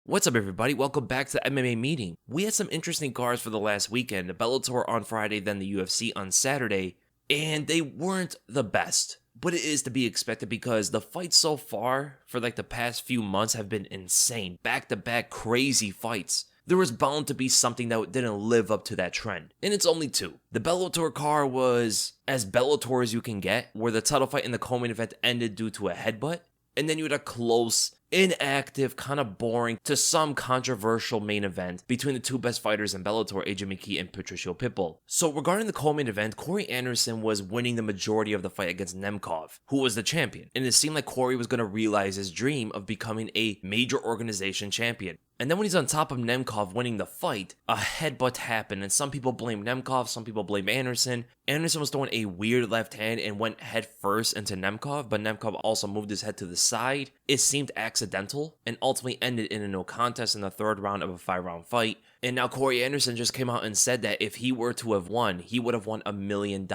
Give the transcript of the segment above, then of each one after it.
What's up, everybody? Welcome back to the MMA meeting. We had some interesting cards for the last weekend. The Bellator on Friday, then the UFC on Saturday, and they weren't the best. But it is to be expected because the fights so far for like the past few months have been insane. Back-to-back crazy fights. There was bound to be something that didn't live up to that trend. And it's only two. The Bellator card was as Bellator as you can get, where the title fight in the co-main event ended due to a headbutt. And then you had a close, inactive, kind of boring, to some controversial main event between the two best fighters in Bellator, AJ McKee and Patricio Pitbull. So regarding the co-main event, Corey Anderson was winning the majority of the fight against Nemkov, who was the champion. And it seemed like Corey was going to realize his dream of becoming a major organization champion. And then when he's on top of Nemkov winning the fight, a headbutt happened, and some people blame Nemkov, some people blame Anderson. Anderson was throwing a weird left hand and went head first into Nemkov, but Nemkov also moved his head to the side. It seemed accidental, and ultimately ended in a no contest in the third round of a 5-round fight. And now Corey Anderson just came out and said that if he were to have won, he would have won $1 million,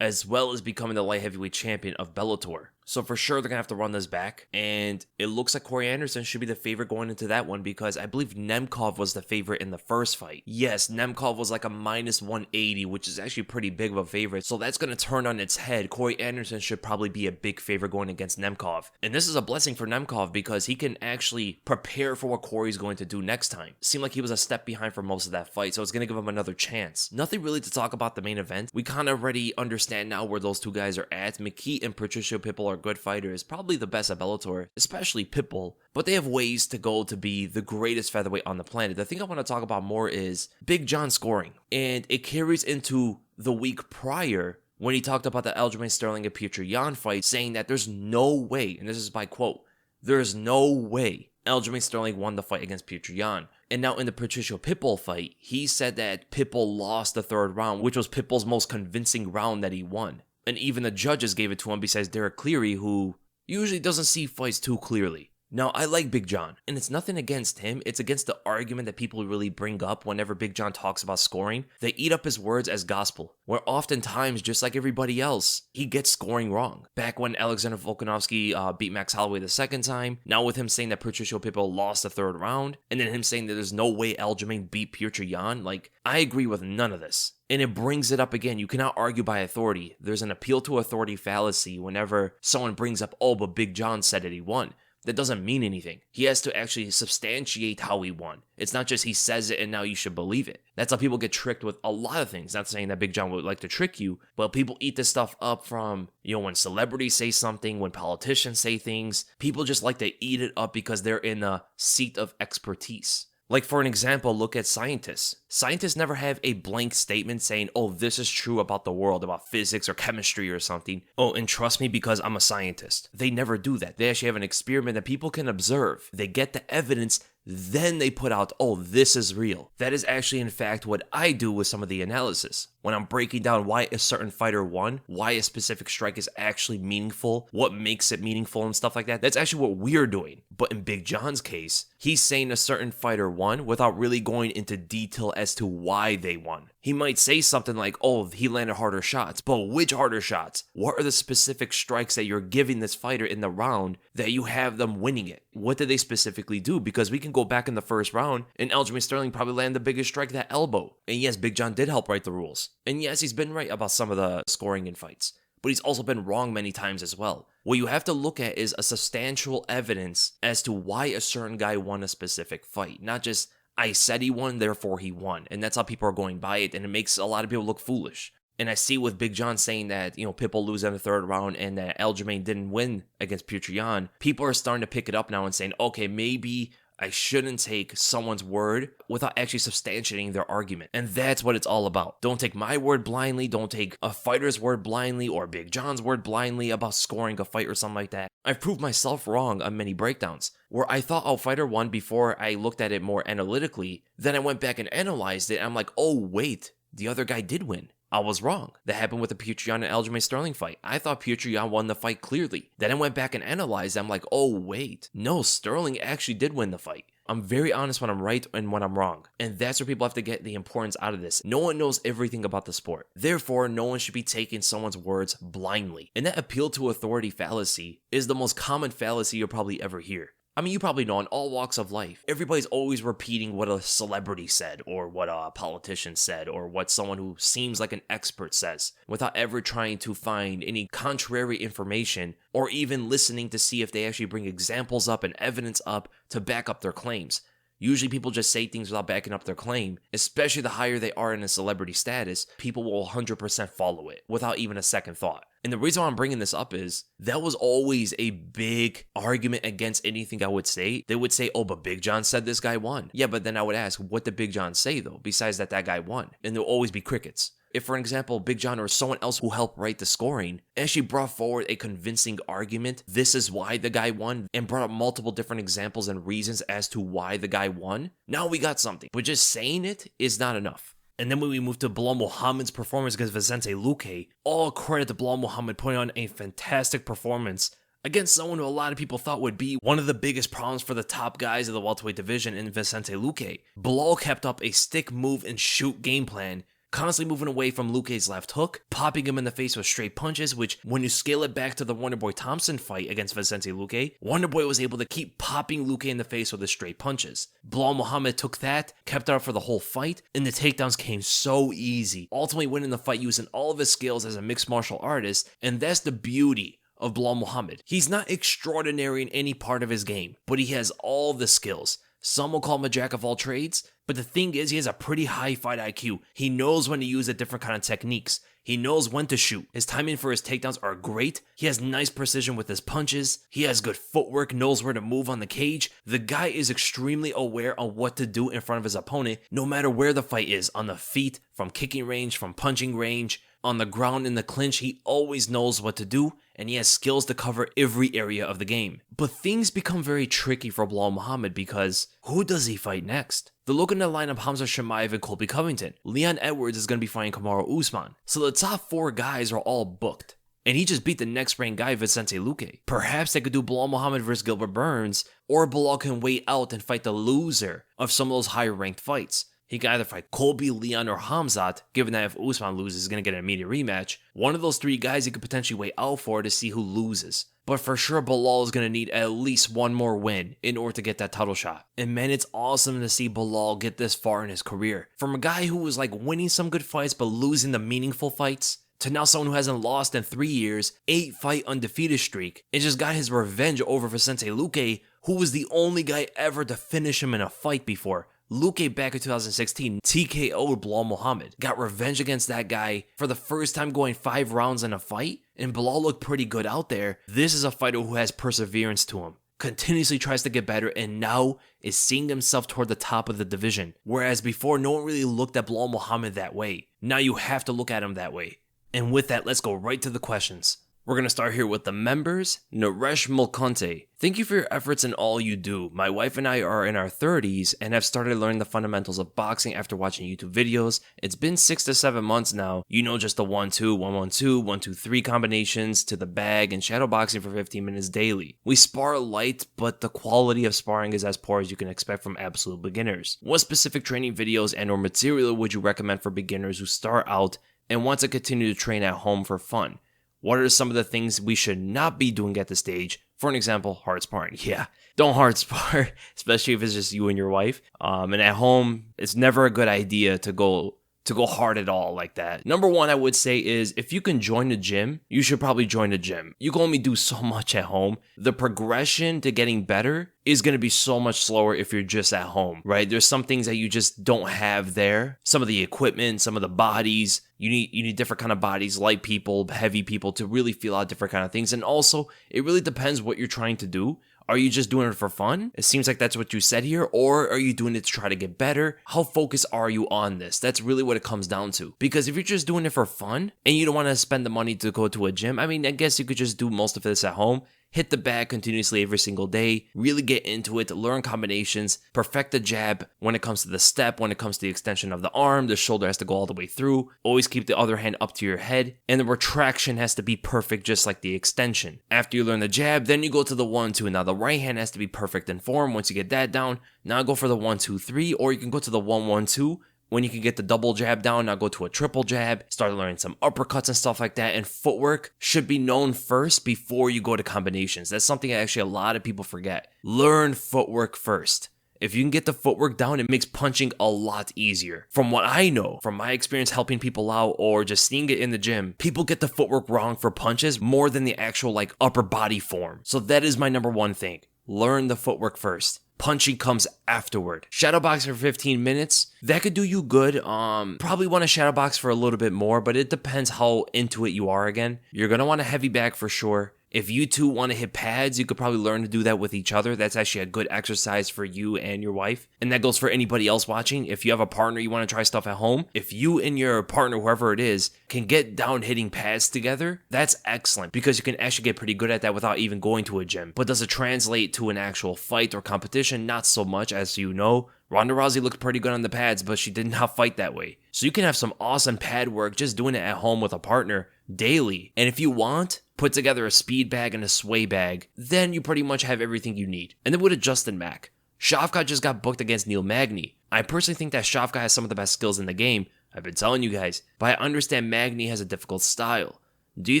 as well as becoming the light heavyweight champion of Bellator. So for sure, they're going to have to run this back. And it looks like Corey Anderson should be the favorite going into that one because I believe Nemkov was the favorite in the first fight. Yes, Nemkov was like a minus 180, which is actually pretty big of a favorite. So that's going to turn on its head. Corey Anderson should probably be a big favorite going against Nemkov. And this is a blessing for Nemkov because he can actually prepare for what Corey's going to do next time. Seemed like he was a step behind for most of that fight, so it's going to give him another chance. Nothing really to talk about the main event. We kind of already understand now where those two guys are at. McKee and Patricio Pitbull are good fighters, probably the best at Bellator, especially Pitbull, but they have ways to go to be the greatest featherweight on the planet. The thing I want to talk about more is Big John scoring, and it carries into the week prior when he talked about the Aljamain Sterling and Petr Yan fight, saying that there's no way, and this is by quote, there's no way Aljamain Sterling won the fight against Petr Yan. And now in the Patricio Pitbull fight, he said that Pitbull lost the third round, which was Pitbull's most convincing round that he won. And even the judges gave it to him besides Derek Cleary, who usually doesn't see fights too clearly. Now, I like Big John, and it's nothing against him. It's against the argument that people really bring up whenever Big John talks about scoring. They eat up his words as gospel, where oftentimes, just like everybody else, he gets scoring wrong. Back when Alexander Volkanovski beat Max Holloway the second time, now with him saying that Patricio Pitbull lost the third round, and then him saying that there's no way Aljamain beat Petr Yan, like, I agree with none of this. And it brings it up again. You cannot argue by authority. There's an appeal to authority fallacy whenever someone brings up, oh, but Big John said that he won. That doesn't mean anything. He has to actually substantiate how he won. It's not just he says it and now you should believe it. That's how people get tricked with a lot of things. Not saying that Big John would like to trick you, but people eat this stuff up from, when celebrities say something, when politicians say things, people just like to eat it up because they're in a seat of expertise. Like, for an example, look at scientists. Scientists never have a blank statement saying, oh, this is true about the world, about physics or chemistry or something. Oh, and trust me because I'm a scientist. They never do that. They actually have an experiment that people can observe. They get the evidence, then they put out, oh, this is real. That is actually, in fact, what I do with some of the analysis. When I'm breaking down why a certain fighter won, why a specific strike is actually meaningful, what makes it meaningful and stuff like that, that's actually what we're doing. But in Big John's case, he's saying a certain fighter won without really going into detail as to why they won. He might say something like, oh, he landed harder shots, but which harder shots? What are the specific strikes that you're giving this fighter in the round that you have them winning it? What did they specifically do? Because we can go back in the first round and Aljamain Sterling probably landed the biggest strike, that elbow. And yes, Big John did help write the rules. And yes, he's been right about some of the scoring in fights, but he's also been wrong many times as well. What you have to look at is a substantial evidence as to why a certain guy won a specific fight, not just I said he won, therefore he won. And that's how people are going by it, and it makes a lot of people look foolish. And I see with Big John saying that, Pitbull lose in the third round and that Aljamain didn't win against Petr Yan, people are starting to pick it up now and saying, okay, maybe I shouldn't take someone's word without actually substantiating their argument. And that's what it's all about. Don't take my word blindly. Don't take a fighter's word blindly or Big John's word blindly about scoring a fight or something like that. I've proved myself wrong on many breakdowns where I thought a fighter won before I looked at it more analytically. Then I went back and analyzed it. And I'm like, oh, wait, the other guy did win. I was wrong. That happened with the Petr Yan and Aljamain Sterling fight. I thought Petr Yan won the fight clearly. Then I went back and analyzed it. I'm like, oh, wait. No, Sterling actually did win the fight. I'm very honest when I'm right and when I'm wrong. And that's where people have to get the importance out of this. No one knows everything about the sport. Therefore, no one should be taking someone's words blindly. And that appeal to authority fallacy is the most common fallacy you'll probably ever hear. I mean, you probably know in all walks of life, everybody's always repeating what a celebrity said, or what a politician said, or what someone who seems like an expert says, without ever trying to find any contrary information, or even listening to see if they actually bring examples up and evidence up to back up their claims. Usually people just say things without backing up their claim, especially the higher they are in a celebrity status, people will 100% follow it without even a second thought. And the reason why I'm bringing this up is that was always a big argument against anything I would say. They would say, oh, but Big John said this guy won. Yeah, but then I would ask, what did Big John say though, besides that guy won? And there'll always be crickets. If, for example, Big John or someone else who helped write the scoring actually brought forward a convincing argument, this is why the guy won, and brought up multiple different examples and reasons as to why the guy won, now we got something. But just saying it is not enough. And then when we move to Belal Muhammad's performance against Vicente Luque, all credit to Belal Muhammad putting on a fantastic performance against someone who a lot of people thought would be one of the biggest problems for the top guys of the welterweight division in Vicente Luque. Belal kept up a stick, move, and shoot game plan, constantly moving away from Luque's left hook, popping him in the face with straight punches, which when you scale it back to the Wonderboy Thompson fight against Vicente Luque, Wonderboy was able to keep popping Luque in the face with his straight punches. Belal Muhammad took that, kept it up for the whole fight, and the takedowns came so easy, ultimately winning the fight using all of his skills as a mixed martial artist, and that's the beauty of Belal Muhammad. He's not extraordinary in any part of his game, but he has all the skills. Some will call him a jack of all trades, but the thing is, he has a pretty high fight IQ. He knows when to use a different kind of techniques. He knows when to shoot. His timing for his takedowns are great. He has nice precision with his punches. He has good footwork, knows where to move on the cage. The guy is extremely aware of what to do in front of his opponent, no matter where the fight is, on the feet, from kicking range, from punching range, on the ground in the clinch. He always knows what to do, and he has skills to cover every area of the game. But things become very tricky for Belal Muhammad because who does he fight next? They're looking to line up Khamzat Chimaev and Colby Covington. Leon Edwards is going to be fighting Kamaru Usman. So the top 4 guys are all booked. And he just beat the next ranked guy, Vicente Luque. Perhaps they could do Belal Muhammad versus Gilbert Burns, or Belal can wait out and fight the loser of some of those higher ranked fights. He can either fight Colby, Leon, or Khamzat, given that if Usman loses, he's going to get an immediate rematch. One of those 3 guys he could potentially wait out for to see who loses. But for sure, Belal is going to need at least one more win in order to get that title shot. And man, it's awesome to see Belal get this far in his career. From a guy who was like winning some good fights but losing the meaningful fights, to now someone who hasn't lost in 3 years, 8-fight undefeated streak, and just got his revenge over Vicente Luque, who was the only guy ever to finish him in a fight before. Luque back in 2016 TKO'd Belal Muhammad, got revenge against that guy for the first time going 5 rounds in a fight, and Belal looked pretty good out there. This is a fighter who has perseverance to him, continuously tries to get better, and now is seeing himself toward the top of the division. Whereas before, no one really looked at Belal Muhammad that way. Now you have to look at him that way. And with that, let's go right to the questions. We're going to start here with the members. Naresh Mulconte. Thank you for your efforts and all you do. My wife and I are in our 30s and have started learning the fundamentals of boxing after watching YouTube videos. It's been 6 to 7 months now. You know, just the 1-2, 1-1-2, 1-2-3 combinations to the bag and shadow boxing for 15 minutes daily. We spar light, but the quality of sparring is as poor as you can expect from absolute beginners. What specific training videos and or material would you recommend for beginners who start out and want to continue to train at home for fun? What are some of the things we should not be doing at this stage? For an example, hard sparring. Yeah, don't hard spar, especially if it's just you and your wife. And at home, it's never a good idea to go hard at all like that. Number 1, I would say is if you can join the gym, you should probably join the gym. You can only do so much at home. The progression to getting better is going to be so much slower if you're just at home, right? There's some things that you just don't have there. Some of the equipment, some of the bodies. You need different kind of bodies, light people, heavy people, to really feel out different kind of things. And also, it really depends what you're trying to do. Are you just doing it for fun? It seems like that's what you said here. Or are you doing it to try to get better? How focused are you on this? That's really what it comes down to. Because if you're just doing it for fun and you don't want to spend the money to go to a gym, I mean, I guess you could just do most of this at home. Hit the bag continuously every single day, really get into it, learn combinations, perfect the jab when it comes to the step, when it comes to the extension of the arm, the shoulder has to go all the way through, always keep the other hand up to your head, and the retraction has to be perfect just like the extension. After you learn the jab, then you go to the 1-2. Now the right hand has to be perfect in form. Once you get that down, now go for the 1-2-3, or you can go to the 1-1-2, when you can get the double jab down, now go to a triple jab, start learning some uppercuts and stuff like that. And footwork should be known first before you go to combinations. That's something actually a lot of people forget. Learn footwork first. If you can get the footwork down, it makes punching a lot easier. From what I know, from my experience helping people out or just seeing it in the gym, people get the footwork wrong for punches more than the actual like upper body form. So that is my number one thing. Learn the footwork first. Punching comes afterward. Shadowbox for 15 minutes, that could do you good. Probably want to shadowbox for a little bit more, but it depends how into it you are again. You're going to want a heavy bag for sure. If you two want to hit pads, you could probably learn to do that with each other. That's actually a good exercise for you and your wife. And that goes for anybody else watching. If you have a partner, you want to try stuff at home. If you and your partner, whoever it is, can get down hitting pads together, that's excellent because you can actually get pretty good at that without even going to a gym. But does it translate to an actual fight or competition? Not so much, as you know. Ronda Rousey looked pretty good on the pads, but she did not fight that way. So you can have some awesome pad work just doing it at home with a partner daily. And if you want, put together a speed bag and a sway bag, then you pretty much have everything you need. And then with a Justin Mack, Shavkat just got booked against Neil Magny. I personally think that Shavkat has some of the best skills in the game. I've been telling you guys, but I understand Magny has a difficult style. Do you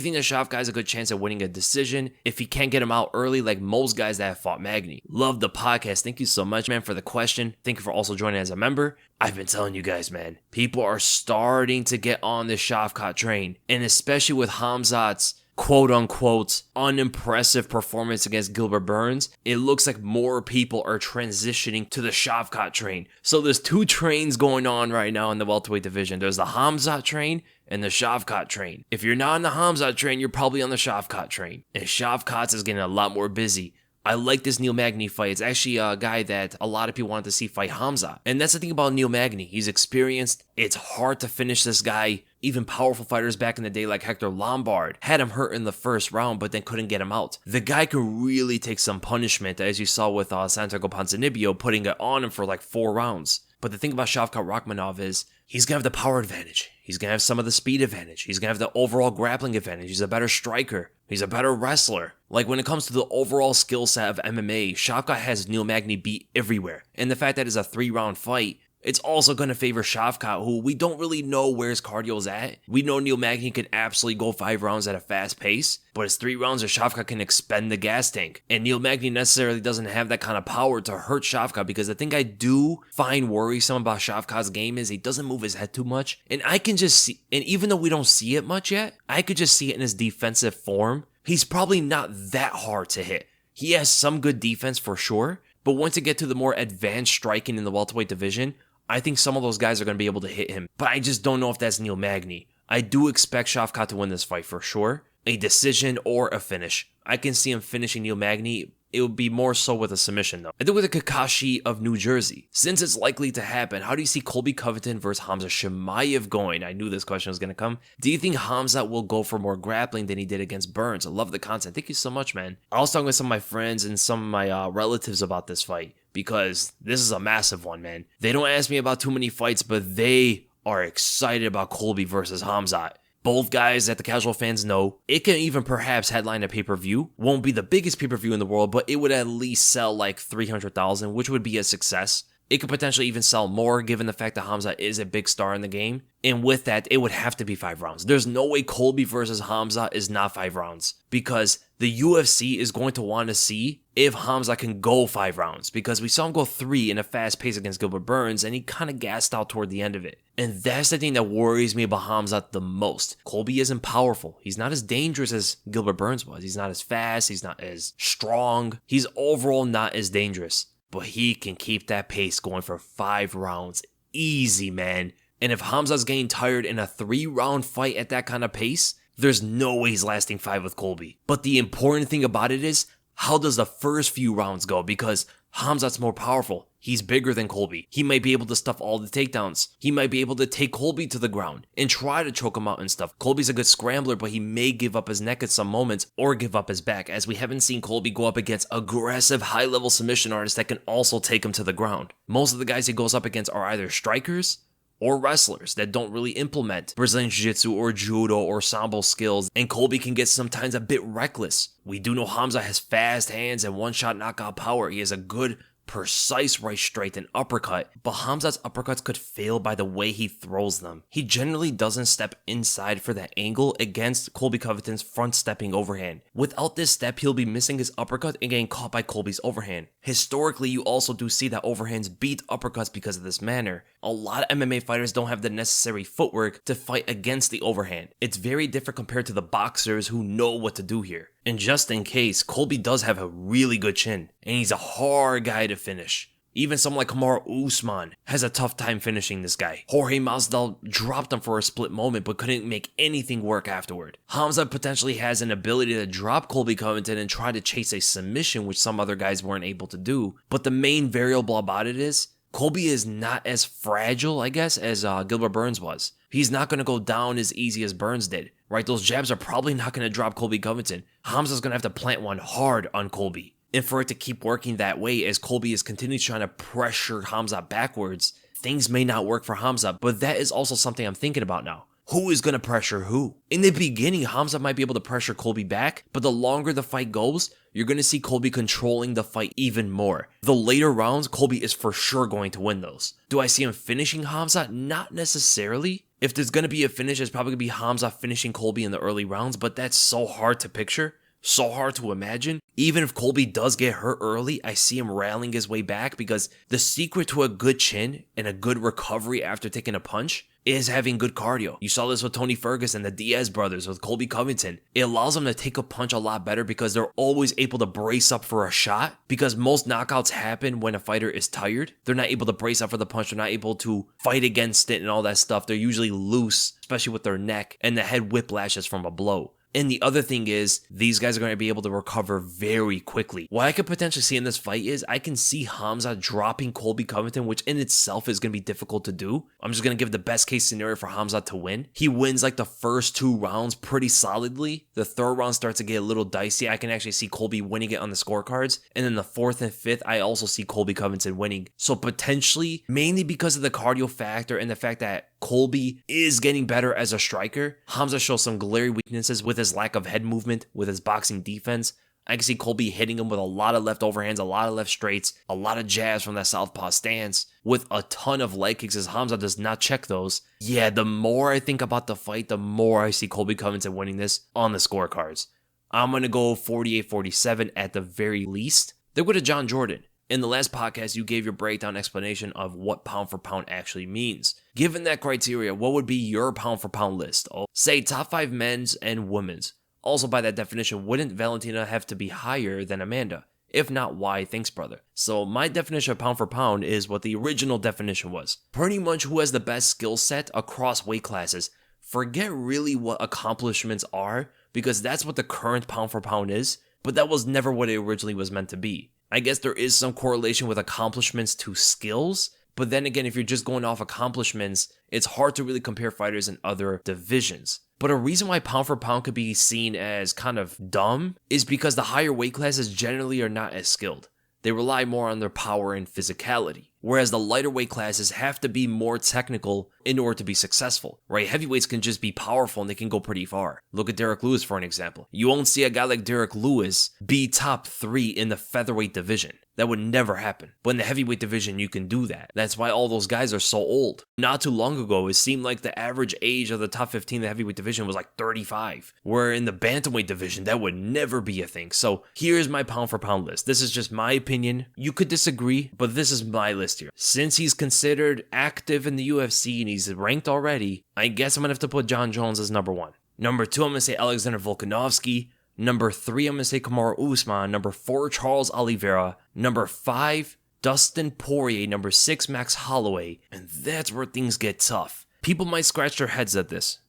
think that Shavkat has a good chance of winning a decision if he can't get him out early like most guys that have fought Magny? Love the podcast. Thank you so much, man, for the question. Thank you for also joining as a member. I've been telling you guys, man, people are starting to get on this Shavkat train. And especially with Khamzat's quote-unquote unimpressive performance against Gilbert Burns, it looks like more people are transitioning to the Shavkat train. So there's two trains going on right now in the welterweight division. There's the Khamzat train and the Shavkat train. If you're not on the Khamzat train, you're probably on the Shavkat train. And Shavkat is getting a lot more busy. I like this Neil Magny fight. It's actually a guy that a lot of people wanted to see fight Khamzat. And that's the thing about Neil Magny. He's experienced. It's hard to finish this guy. Even powerful fighters back in the day like Hector Lombard had him hurt in the first round but then couldn't get him out. The guy can really take some punishment, as you saw with Santiago Ponzinibbio putting it on him for like 4 rounds. But the thing about Shavkat Rakhmonov is he's going to have the power advantage. He's going to have some of the speed advantage. He's going to have the overall grappling advantage. He's a better striker. He's a better wrestler. Like when it comes to the overall skill set of MMA, Shavkat has Neil Magny beat everywhere. And the fact that it's a 3-round fight, it's also going to favor Shavkat, who we don't really know where his cardio is at. We know Neil Magny can absolutely go 5 rounds at a fast pace, but it's 3 rounds where Shavkat can expend the gas tank. And Neil Magny necessarily doesn't have that kind of power to hurt Shavkat, because the thing I do find worrisome about Shavkat's game is he doesn't move his head too much. And I can just see, and even though we don't see it much yet, I could just see it in his defensive form. He's probably not that hard to hit. He has some good defense for sure, but once you get to the more advanced striking in the welterweight division, I think some of those guys are going to be able to hit him, but I just don't know if that's Neil Magny. I do expect Shavkat to win this fight for sure. A decision or a finish. I can see him finishing Neil Magny. It would be more so with a submission though. I think with the Kakashi of New Jersey, since it's likely to happen, how do you see Colby Covington versus Khamzat Chimaev going? I knew this question was going to come. Do you think Khamzat will go for more grappling than he did against Burns? I love the content. Thank you so much, man. I was talking with some of my friends and some of my relatives about this fight, because this is a massive one, man. They don't ask me about too many fights, but they are excited about Colby versus Khamzat. Both guys that the casual fans know. It can even perhaps headline a pay-per-view. Won't be the biggest pay-per-view in the world, but it would at least sell like 300,000, which would be a success. It could potentially even sell more given the fact that Khamzat is a big star in the game. And with that, it would have to be 5 rounds. There's no way Colby versus Khamzat is not 5 rounds, because the UFC is going to want to see if Khamzat can go 5 rounds, because we saw him go 3 in a fast pace against Gilbert Burns and he kind of gassed out toward the end of it. And that's the thing that worries me about Khamzat the most. Colby isn't powerful. He's not as dangerous as Gilbert Burns was. He's not as fast. He's not as strong. He's overall not as dangerous. But he can keep that pace going for 5 rounds easy, man. And if Khamzat's getting tired in a 3-round fight at that kind of pace, there's no way he's lasting 5 with Colby. But the important thing about it is, how does the first few rounds go? Because Khamzat's more powerful. He's bigger than Colby. He might be able to stuff all the takedowns. He might be able to take Colby to the ground and try to choke him out and stuff. Colby's a good scrambler, but he may give up his neck at some moments or give up his back, as we haven't seen Colby go up against aggressive high-level submission artists that can also take him to the ground. Most of the guys he goes up against are either strikers or wrestlers that don't really implement Brazilian Jiu-Jitsu or Judo or Sambo skills, and Colby can get sometimes a bit reckless. We do know Khamzat has fast hands and one-shot knockout power. He has a good precise right straight and uppercut, but Khamzat's uppercuts could fail by the way he throws them. He generally doesn't step inside for that angle against Colby Covington's front stepping overhand. Without this step, he'll be missing his uppercut and getting caught by Colby's overhand. Historically, you also do see that overhands beat uppercuts because of this manner. A lot of MMA fighters don't have the necessary footwork to fight against the overhand. It's very different compared to the boxers who know what to do here. And just in case, Colby does have a really good chin, and he's a hard guy to finish. Even someone like Usman has a tough time finishing this guy. Jorge Masvidal dropped him for a split moment but couldn't make anything work afterward. Khamzat potentially has an ability to drop Colby Covington and try to chase a submission, which some other guys weren't able to do. But the main variable about it is, Colby is not as fragile, I guess, as Gilbert Burns was. He's not going to go down as easy as Burns did, right? Those jabs are probably not going to drop Colby Covington. Khamzat's going to have to plant one hard on Colby. And for it to keep working that way as Colby is continually trying to pressure Khamzat backwards, things may not work for Khamzat, but that is also something I'm thinking about now. Who is going to pressure who? In the beginning, Khamzat might be able to pressure Colby back, but the longer the fight goes, you're going to see Colby controlling the fight even more. The later rounds, Colby is for sure going to win those. Do I see him finishing Khamzat? Not necessarily. If there's going to be a finish, it's probably going to be Khamzat finishing Colby in the early rounds, but that's so hard to picture. So hard to imagine. Even if Colby does get hurt early, I see him rallying his way back because the secret to a good chin and a good recovery after taking a punch is having good cardio. You saw this with Tony Ferguson, the Diaz brothers, with Colby Covington. It allows them to take a punch a lot better because they're always able to brace up for a shot, because most knockouts happen when a fighter is tired. They're not able to brace up for the punch. They're not able to fight against it and all that stuff. They're usually loose, especially with their neck, and the head whiplashes from a blow. And the other thing is, these guys are going to be able to recover very quickly. What I could potentially see in this fight is, I can see Khamzat dropping Colby Covington, which in itself is going to be difficult to do. I'm just going to give the best case scenario for Khamzat to win. He wins like the first 2 rounds pretty solidly. The 3rd round starts to get a little dicey. I can actually see Colby winning it on the scorecards. And then the 4th and 5th, I also see Colby Covington winning. So potentially, mainly because of the cardio factor and the fact that Colby is getting better as a striker, Khamzat shows some glaring weaknesses with his lack of head movement, with his boxing defense. I can see Colby hitting him with a lot of left overhands, a lot of left straights, a lot of jabs from that southpaw stance, with a ton of leg kicks as Khamzat does not check those. Yeah, the more I think about the fight, the more I see Colby Covington winning this on the scorecards. I'm going to go 48-47 at the very least. They're going to John Jordan. In the last podcast, you gave your breakdown explanation of what pound for pound actually means. Given that criteria, what would be your pound for pound list? Oh, say top 5 men's and women's. Also, by that definition, wouldn't Valentina have to be higher than Amanda? If not, why? Thanks, brother. So my definition of pound for pound is what the original definition was. Pretty much who has the best skill set across weight classes. Forget really what accomplishments are, because that's what the current pound for pound is, but that was never what it originally was meant to be. I guess there is some correlation with accomplishments to skills, but then again, if you're just going off accomplishments, it's hard to really compare fighters in other divisions. But a reason why pound for pound could be seen as kind of dumb is because the higher weight classes generally are not as skilled. They rely more on their power and physicality, whereas the lighter weight classes have to be more technical in order to be successful, right? Heavyweights can just be powerful and they can go pretty far. Look at Derek Lewis for an example. You won't see a guy like Derek Lewis be top 3 in the featherweight division. That would never happen. But in the heavyweight division, you can do that. That's why all those guys are so old. Not too long ago, it seemed like the average age of the top 15 in the heavyweight division was like 35. Where in the bantamweight division, that would never be a thing. So here's my pound for pound list. This is just my opinion. You could disagree, but this is my list here. Since he's considered active in the UFC and he's ranked already, I guess I'm going to have to put John Jones as number 1. Number 2, I'm going to say Alexander Volkanovski. Number 3, I'm going to say Kamaru Usman. Number 4, Charles Oliveira. Number 5, Dustin Poirier. Number 6, Max Holloway. And that's where things get tough. People might scratch their heads at this,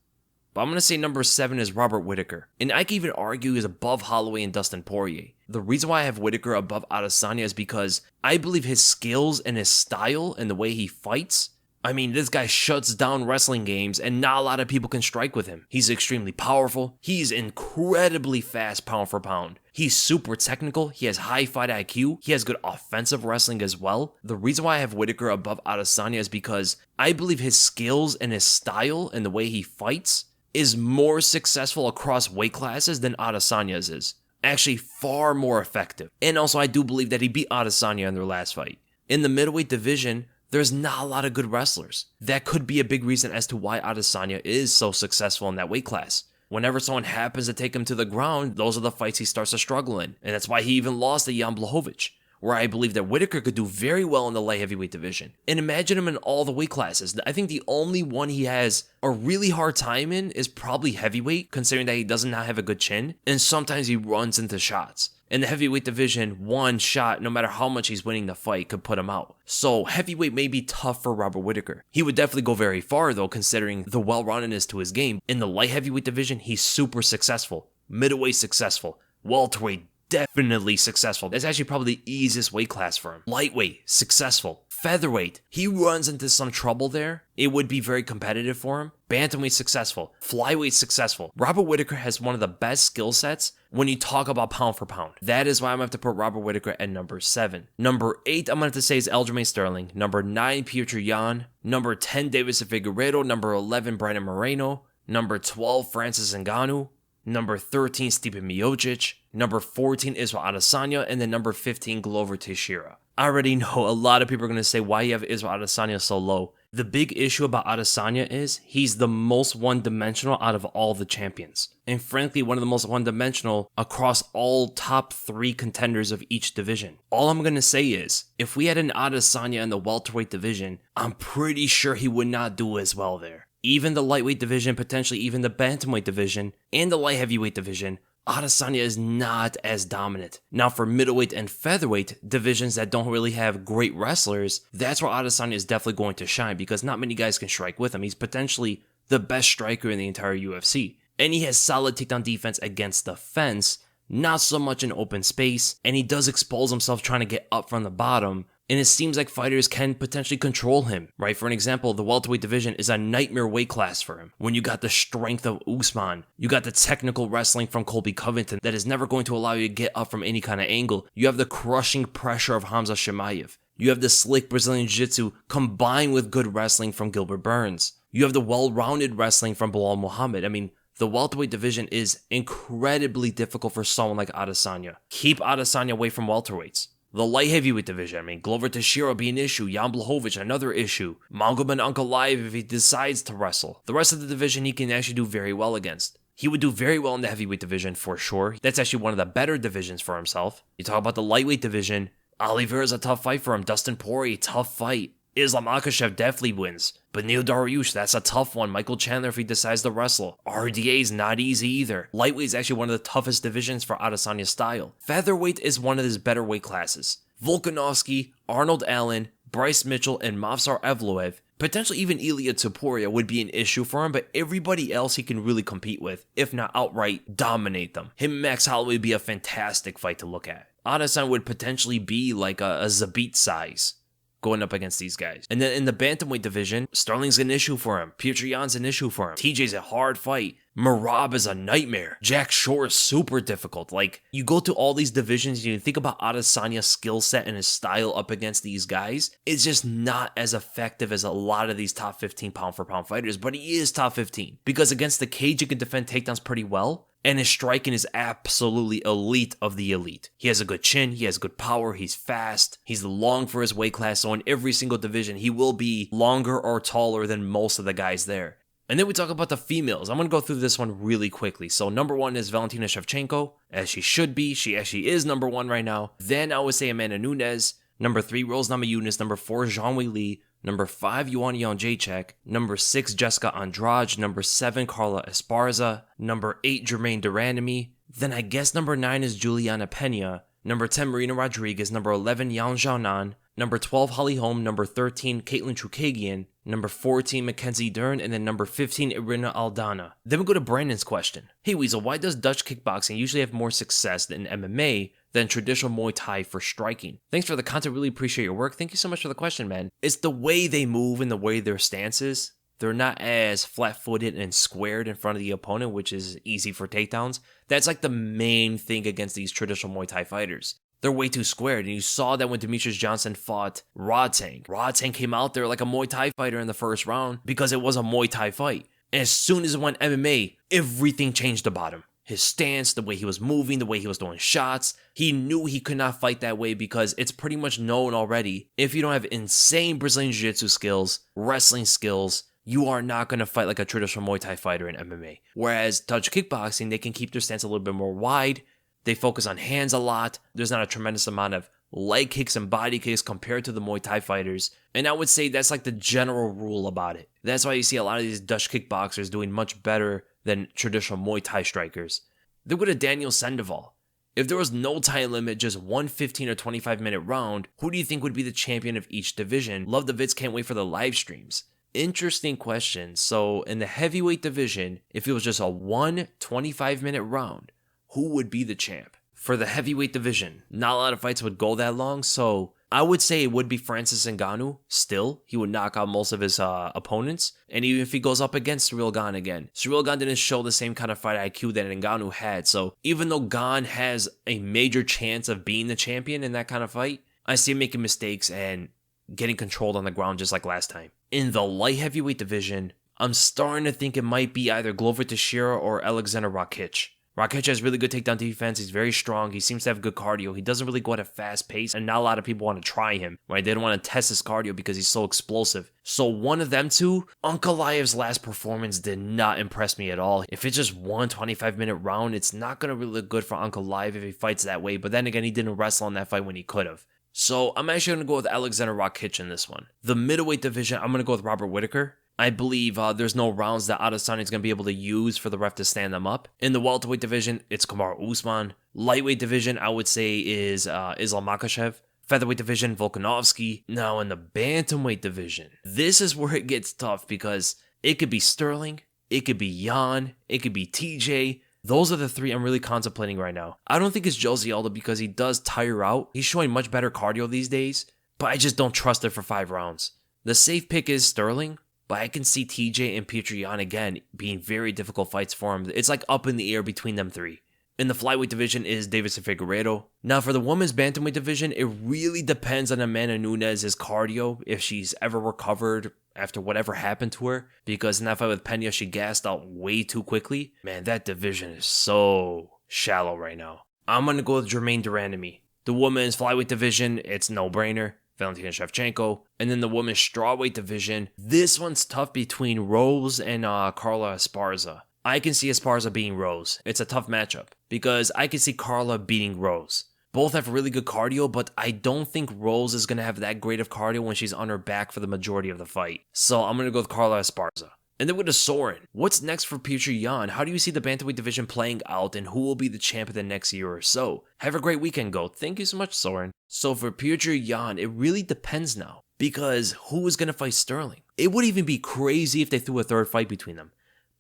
but I'm going to say number 7 is Robert Whittaker. And I can even argue he's above Holloway and Dustin Poirier. The reason why I have Whittaker above Adesanya is because I believe his skills and his style and the way he fights, I mean, this guy shuts down wrestling games and not a lot of people can strike with him. He's extremely powerful. He's incredibly fast pound for pound. He's super technical. He has high fight IQ. He has good offensive wrestling as well. The reason why I have Whittaker above Adesanya is because I believe his skills and his style and the way he fights is more successful across weight classes than Adesanya's is. Actually, far more effective. And also, I do believe that he beat Adesanya in their last fight. In the middleweight division, there's not a lot of good wrestlers. That could be a big reason as to why Adesanya is so successful in that weight class. Whenever someone happens to take him to the ground, those are the fights he starts to struggle in. And that's why he even lost to Jan Blachowicz, where I believe that Whitaker could do very well in the light heavyweight division. And imagine him in all the weight classes. I think the only one he has a really hard time in is probably heavyweight, considering that he does not have a good chin, and sometimes he runs into shots. In the heavyweight division, one shot, no matter how much he's winning the fight, could put him out. So heavyweight may be tough for Robert Whitaker. He would definitely go very far though, considering the well-roundedness to his game. In the light heavyweight division, he's super successful. Middleweight successful. Welterweight definitely successful. That's actually probably the easiest weight class for him. Lightweight, successful. Featherweight, he runs into some trouble there. It would be very competitive for him. Bantamweight, successful. Flyweight, successful. Robert Whitaker has one of the best skill sets when you talk about pound for pound. That is why I'm going to have to put Robert Whitaker at number 7. Number 8, I'm going to have to say is Aljamain Sterling. Number 9, Petr Yan. Number 10, Deiveson Figueiredo. Number 11, Brandon Moreno. Number 12, Francis Ngannou. Number 13, Stipe Miocic. Number 14, Israel Adesanya. And then number 15, Glover Teixeira. I already know a lot of people are going to say why you have Israel Adesanya so low. The big issue about Adesanya is he's the most one-dimensional out of all the champions. And frankly, one of the most one-dimensional across all top 3 contenders of each division. All I'm going to say is, if we had an Adesanya in the welterweight division, I'm pretty sure he would not do as well there. Even the lightweight division, potentially even the bantamweight division, and the light heavyweight division, Adesanya is not as dominant. Now for middleweight and featherweight, divisions that don't really have great wrestlers, that's where Adesanya is definitely going to shine because not many guys can strike with him. He's potentially the best striker in the entire UFC. And he has solid takedown defense against the fence, not so much in open space, and he does expose himself trying to get up from the bottom. And it seems like fighters can potentially control him, right? For an example, the welterweight division is a nightmare weight class for him. When you got the strength of Usman, you got the technical wrestling from Colby Covington that is never going to allow you to get up from any kind of angle. You have the crushing pressure of Khamzat Chimaev. You have the slick Brazilian Jiu-Jitsu combined with good wrestling from Gilbert Burns. You have the well-rounded wrestling from Belal Muhammad. I mean, the welterweight division is incredibly difficult for someone like Adesanya. Keep Adesanya away from welterweights. The light heavyweight division, I mean, Glover Teixeira be an issue, Jan Blachowicz another issue, Magomed Ankalaev if he decides to wrestle. The rest of the division he can actually do very well against. He would do very well in the heavyweight division for sure. That's actually one of the better divisions for himself. You talk about the lightweight division, Oliveira's a tough fight for him, Dustin Poirier, tough fight. Islam Makhachev definitely wins. But Neil Dariush, that's a tough one. Michael Chandler if he decides to wrestle. RDA's not easy either. Lightweight is actually one of the toughest divisions for Adesanya's style. Featherweight is one of his better weight classes. Volkanovski, Arnold Allen, Bryce Mitchell, and Movsar Evloev, potentially even Ilia Topuria would be an issue for him, but everybody else he can really compete with, if not outright dominate them. Him and Max Holloway would be a fantastic fight to look at. Adesanya would potentially be like a Zabit size going up against these guys. And then in the bantamweight division, Sterling's an issue for him. Petr Yan's an issue for him. TJ's a hard fight. Merab is a nightmare. Jack Shore is super difficult. Like, you go to all these divisions, you think about Adesanya's skill set and his style up against these guys, it's just not as effective as a lot of these top 15 pound for pound fighters, but he is top 15. Because against the cage, he can defend takedowns pretty well, and his striking is absolutely elite of the elite. He has a good chin, he has good power, he's fast, he's long for his weight class, so in every single division, he will be longer or taller than most of the guys there. And then we talk about the females. I'm going to go through this one really quickly. So number 1 is Valentina Shevchenko, as she should be. She actually is number 1 right now. Then I would say Amanda Nunes. Number 3, Rose Namajunas. Number 4, Zhang Weili. Number 5, Joanna Jędrzejczyk. Number 6, Jessica Andrade. Number 7, Carla Esparza. Number 8, Jermaine Durandamy. Then I guess number 9 is Juliana Pena. Number 10, Marina Rodriguez. Number 11, Yan Xiaonan. Number 12, Holly Holm. Number 13, Caitlin Chookagian. Number 14, Mackenzie Dern. And then number 15, Irina Aldana. Then we go to Brandon's question. Hey Weasel, why does Dutch kickboxing usually have more success than MMA than traditional Muay Thai for striking? Thanks for the content. Really appreciate your work. Thank you so much for the question, man. It's the way they move and the way their stance is. They're not as flat-footed and squared in front of the opponent, which is easy for takedowns. That's like the main thing against these traditional Muay Thai fighters. They're way too squared, and you saw that when Demetrius Johnson fought Rodtang. Rodtang came out there like a Muay Thai fighter in the first round because it was a Muay Thai fight. And as soon as it went MMA, everything changed about him. his stance, the way he was moving, the way he was throwing shots. He knew he could not fight that way because it's pretty much known already. If you don't have insane Brazilian Jiu-Jitsu skills, wrestling skills, you are not going to fight like a traditional Muay Thai fighter in MMA. Whereas Dutch kickboxing, they can keep their stance a little bit more wide. They focus on hands a lot. There's not a tremendous amount of leg kicks and body kicks compared to the Muay Thai fighters. And I would say that's like the general rule about it. That's why you see a lot of these Dutch kickboxers doing much better than traditional Muay Thai strikers. Look at a Daniel Sandoval. If there was no time limit, just one 15 or 25 minute round, who do you think would be the champion of each division? Love the vids, can't wait for the live streams. Interesting question. So in the heavyweight division, if it was just a 25 minute round, who would be the champ? For the heavyweight division, not a lot of fights would go that long, so I would say it would be Francis Ngannou. Still, he would knock out most of his opponents, and even if he goes up against Ciryl Gane again, Ciryl Gane didn't show the same kind of fight IQ that Ngannou had, so even though Gane has a major chance of being the champion in that kind of fight, I see him making mistakes and getting controlled on the ground just like last time. In the light heavyweight division, I'm starting to think it might be either Glover Teixeira or Alexander Rakic. Rakic has really good takedown defense. He's very strong. He seems to have good cardio. He doesn't really go at a fast pace, and not a lot of people want to try him, right? They don't want to test his cardio because he's so explosive. So one of them two, Ankalaev's last performance did not impress me at all. If it's just one 25-minute round, it's not going to really look good for Ankalaev if he fights that way. But then again, he didn't wrestle in that fight when he could have. So I'm actually going to go with Alexander Rakic in this one. The middleweight division, I'm going to go with Robert Whittaker. I believe there's no rounds that Adesanya is going to be able to use for the ref to stand them up. In the welterweight division, it's Kamaru Usman. Lightweight division, I would say, is Islam Makhachev. Featherweight division, Volkanovski. Now, in the bantamweight division, this is where it gets tough because it could be Sterling, it could be Yan, it could be TJ. Those are the three I'm really contemplating right now. I don't think it's Jose Aldo because he does tire out. He's showing much better cardio these days, but I just don't trust it for 5 rounds. The safe pick is Sterling. But I can see TJ and Petr Yan again being very difficult fights for him. It's like up in the air between them three. In the flyweight division is Deiveson Figueiredo. Now for the women's bantamweight division, it really depends on Amanda Nunes' cardio, if she's ever recovered after whatever happened to her. Because in that fight with Pena, she gassed out way too quickly. Man, that division is so shallow right now. I'm going to go with Germaine de Randamie. The women's flyweight division, it's no-brainer. Valentina Shevchenko. And then the women's strawweight division, this one's tough between Rose and Carla Esparza. I can see Esparza beating Rose. It's a tough matchup because I can see Carla beating Rose. Both have really good cardio, but I don't think Rose is going to have that great of cardio when she's on her back for the majority of the fight. So I'm going to go with Carla Esparza. And then with the Soren, what's next for Petr Yan? How do you see the bantamweight division playing out, and who will be the champ of the next year or so? Have a great weekend, GOAT. Thank you so much, Soren. So for Petr Yan, it really depends now, because who is going to fight Sterling? It would even be crazy if they threw a third fight between them.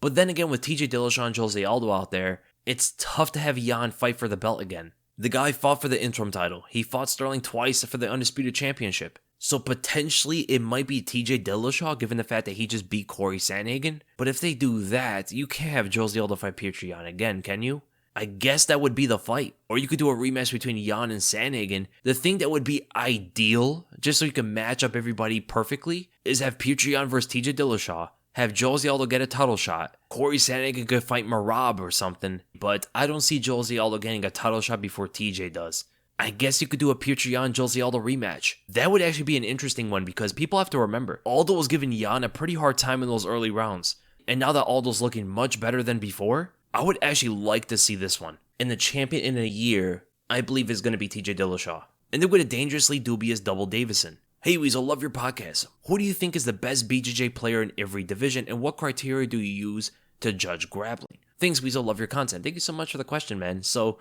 But then again, with TJ Dillashaw and Jose Aldo out there, it's tough to have Yan fight for the belt again. The guy fought for the interim title. He fought Sterling twice for the Undisputed Championship. So potentially it might be TJ Dillashaw given the fact that he just beat Corey Sandhagen. But if they do that, you can't have Jose Aldo fight Petr Yan again, can you? I guess that would be the fight. Or you could do a rematch between Yan and Sandhagen. The thing that would be ideal, just so you can match up everybody perfectly, is have Petr Yan versus TJ Dillashaw. Have Jose Aldo get a title shot. Corey Sandhagen could fight Marab or something. But I don't see Jose Aldo getting a title shot before TJ does. I guess you could do a Petr Yan Jose Aldo rematch. That would actually be an interesting one because people have to remember, Aldo was giving Yan a pretty hard time in those early rounds. And now that Aldo's looking much better than before, I would actually like to see this one. And the champion in a year, I believe, is going to be TJ Dillashaw. And then with a dangerously dubious double Davison. Hey Weasel, love your podcast. Who do you think is the best BJJ player in every division, and what criteria do you use to judge grappling? Thanks Weasel, love your content. Thank you so much for the question, man. So